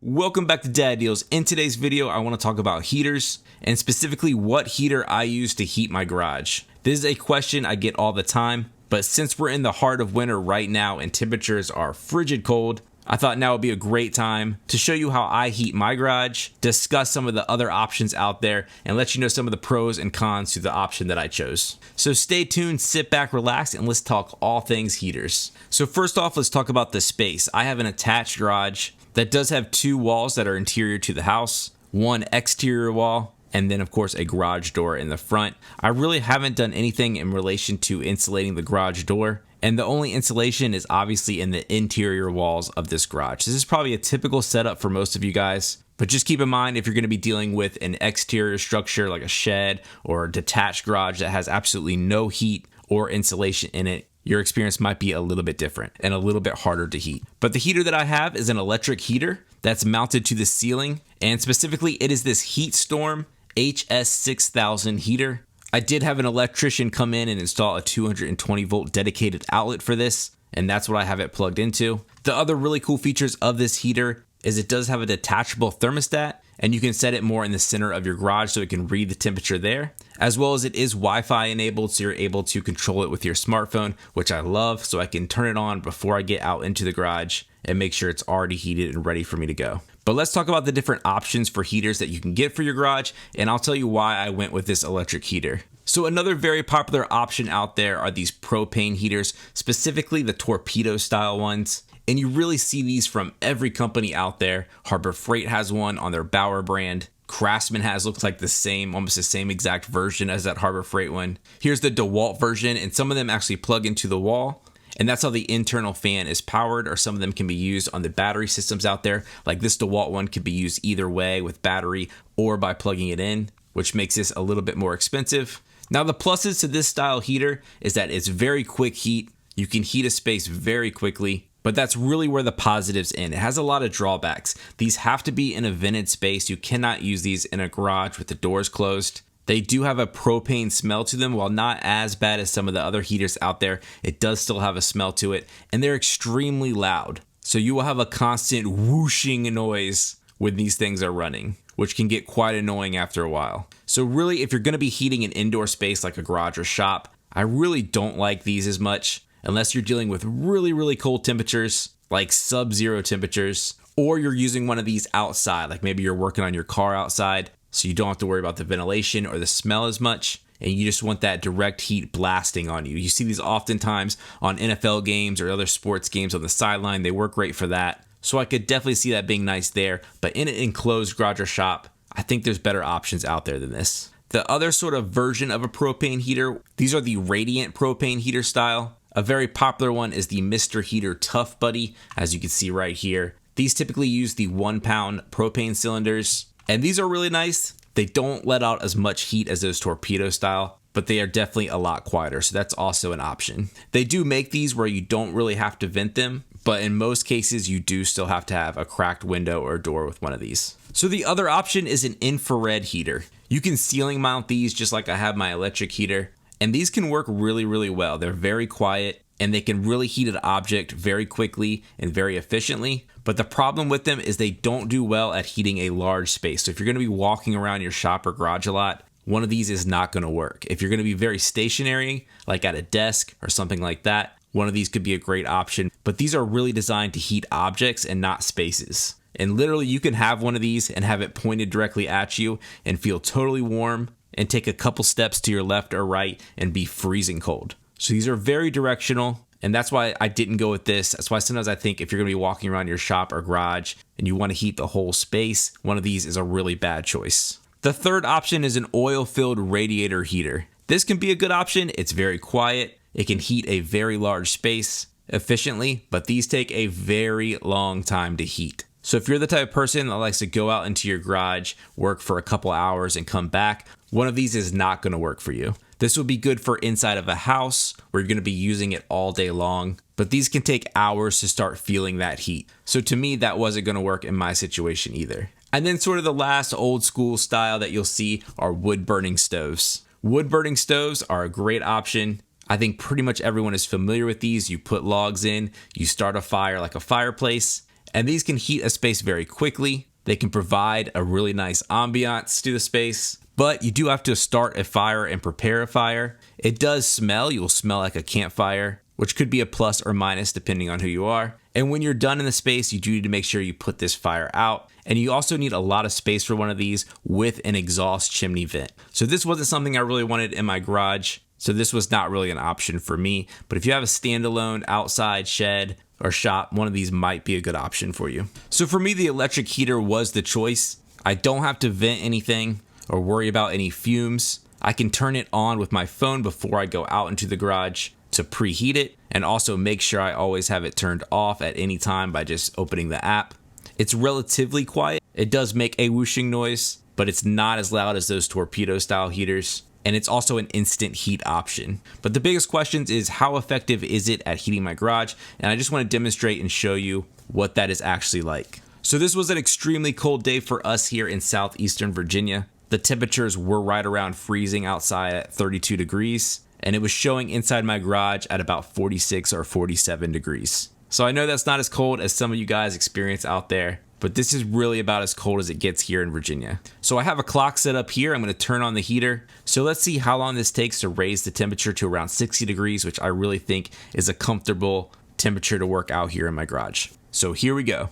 Welcome back to Dad Deals. In today's video, I want to talk about heaters and specifically what heater I use to heat my garage. This is a question I get all the time, but since we're in the heart of winter right now and temperatures are frigid cold, I thought now would be a great time to show you how I heat my garage, discuss some of the other options out there, and let you know some of the pros and cons to the option that I chose. So stay tuned, sit back, relax, and let's talk all things heaters. So first off, let's talk about the space. I have an attached garage that does have two walls that are interior to the house, one exterior wall, and then of course a garage door in the front. I really haven't done anything in relation to insulating the garage door, and the only insulation is obviously in the interior walls of this garage. This is probably a typical setup for most of you guys, but just keep in mind if you're going to be dealing with an exterior structure like a shed or a detached garage that has absolutely no heat or insulation in it, your experience might be a little bit different and a little bit harder to heat. But the heater that I have is an electric heater that's mounted to the ceiling, and specifically it is this HeatStorm HS6000 heater. I did have an electrician come in and install a 220 volt dedicated outlet for this, and that's what I have it plugged into. The other really cool features of this heater is it does have a detachable thermostat, and you can set it more in the center of your garage so it can read the temperature there, as well as it is Wi-Fi enabled, so you're able to control it with your smartphone, which I love, so I can turn it on before I get out into the garage and make sure it's already heated and ready for me to go. But let's talk about the different options for heaters that you can get for your garage, and I'll tell you why I went with this electric heater. So another very popular option out there are these propane heaters, specifically the torpedo style ones. And you really see these from every company out there. Harbor Freight has one on their Bauer brand. Craftsman has, looks like almost the same exact version as that Harbor Freight one. Here's the DeWalt version, and some of them actually plug into the wall, and that's how the internal fan is powered, or some of them can be used on the battery systems out there. Like this DeWalt one could be used either way with battery or by plugging it in, which makes this a little bit more expensive. Now the pluses to this style heater is that it's very quick heat. You can heat a space very quickly. But that's really where the positives end. It has a lot of drawbacks. These have to be in a vented space. You cannot use these in a garage with the doors closed. They do have a propane smell to them. While not as bad as some of the other heaters out there, it does still have a smell to it. And they're extremely loud. So you will have a constant whooshing noise when these things are running, which can get quite annoying after a while. So really, if you're going to be heating an indoor space like a garage or shop, I really don't like these as much, unless you're dealing with really, really cold temperatures, like sub-zero temperatures, or you're using one of these outside, like maybe you're working on your car outside, so you don't have to worry about the ventilation or the smell as much, and you just want that direct heat blasting on you. You see these oftentimes on NFL games or other sports games on the sideline. They work great for that. So I could definitely see that being nice there, but in an enclosed garage or shop, I think there's better options out there than this. The other sort of version of a propane heater, these are the radiant propane heater style. A very popular one is the Mr. Heater Tough Buddy, as you can see right here. These typically use the 1 pound propane cylinders, and these are really nice. They don't let out as much heat as those torpedo style, but they are definitely a lot quieter, so that's also an option. They do make these where you don't really have to vent them, but in most cases you do still have to have a cracked window or door with one of these. So the other option is an infrared heater. You can ceiling mount these just like I have my electric heater. And these can work really, really well. They're very quiet, and they can really heat an object very quickly and very efficiently. But the problem with them is they don't do well at heating a large space. So if you're going to be walking around your shop or garage a lot, one of these is not going to work. If you're going to be very stationary, like at a desk or something like that, one of these could be a great option. But these are really designed to heat objects and not spaces. And literally you can have one of these and have it pointed directly at you and feel totally warm, and take a couple steps to your left or right and be freezing cold. So these are very directional, and that's why I didn't go with this. That's why sometimes I think if you're going to be walking around your shop or garage and you want to heat the whole space, one of these is a really bad choice. The third option is an oil-filled radiator heater. This can be a good option. It's very quiet. It can heat a very large space efficiently, but these take a very long time to heat. So if you're the type of person that likes to go out into your garage, work for a couple hours and come back, one of these is not going to work for you. This would be good for inside of a house where you're going to be using it all day long, but these can take hours to start feeling that heat. So to me, that wasn't going to work in my situation either. And then sort of the last old school style that you'll see are wood burning stoves. Wood burning stoves are a great option. I think pretty much everyone is familiar with these. You put logs in, you start a fire like a fireplace, And these can heat a space very quickly. They can provide a really nice ambiance to the space, but you do have to start a fire and prepare a fire. It does smell, you'll smell like a campfire, which could be a plus or minus depending on who you are. And when you're done in the space, you do need to make sure you put this fire out. And you also need a lot of space for one of these with an exhaust chimney vent. So this wasn't something I really wanted in my garage, so this was not really an option for me. But if you have a standalone outside shed or shop, one of these might be a good option for you. So for me, the electric heater was the choice. I don't have to vent anything or worry about any fumes. I can turn it on with my phone before I go out into the garage to preheat it, and also make sure I always have it turned off at any time by just opening the app. It's relatively quiet. It does make a whooshing noise, but it's not as loud as those torpedo style heaters. And it's also an instant heat option. But the biggest question is, how effective is it at heating my garage? And I just want to demonstrate and show you what that is actually like. So this was an extremely cold day for us here in southeastern Virginia. The temperatures were right around freezing outside at 32 degrees. And it was showing inside my garage at about 46 or 47 degrees. So I know that's not as cold as some of you guys experience out there, but this is really about as cold as it gets here in Virginia. So I have a clock set up here. I'm going to turn on the heater. So let's see how long this takes to raise the temperature to around 60 degrees, which I really think is a comfortable temperature to work out here in my garage. So here we go.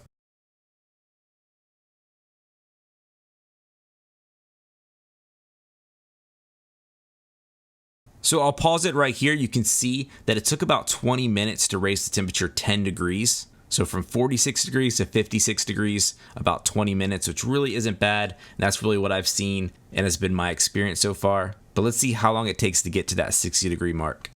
So I'll pause it right here. You can see that it took about 20 minutes to raise the temperature 10 degrees. So from 46 degrees to 56 degrees, about 20 minutes, which really isn't bad. And that's really what I've seen and has been my experience so far. But let's see how long it takes to get to that 60 degree mark.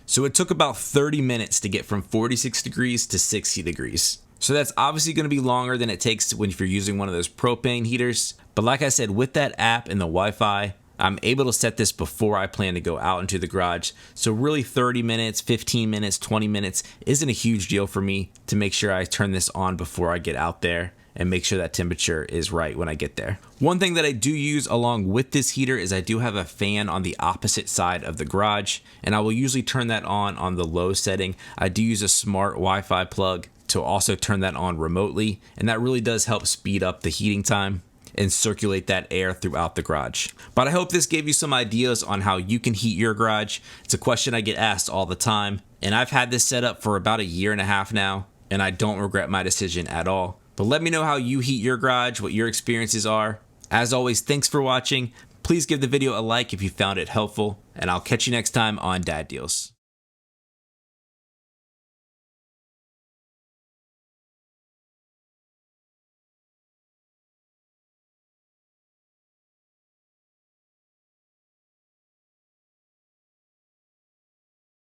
So it took about 30 minutes to get from 46 degrees to 60 degrees. So that's obviously going to be longer than it takes when you're using one of those propane heaters. But like I said, with that app and the Wi-Fi, I'm able to set this before I plan to go out into the garage. So really 30 minutes, 15 minutes, 20 minutes isn't a huge deal for me to make sure I turn this on before I get out there and make sure that temperature is right when I get there. One thing that I do use along with this heater is I do have a fan on the opposite side of the garage, and I will usually turn that on the low setting. I do use a smart Wi-Fi plug to also turn that on remotely, and that really does help speed up the heating time and circulate that air throughout the garage. But I hope this gave you some ideas on how you can heat your garage. It's a question I get asked all the time, and I've had this set up for about a year and a half now, and I don't regret my decision at all. But let me know how you heat your garage, what your experiences are. As always, thanks for watching. Please give the video a like if you found it helpful, and I'll catch you next time on Dad Deals.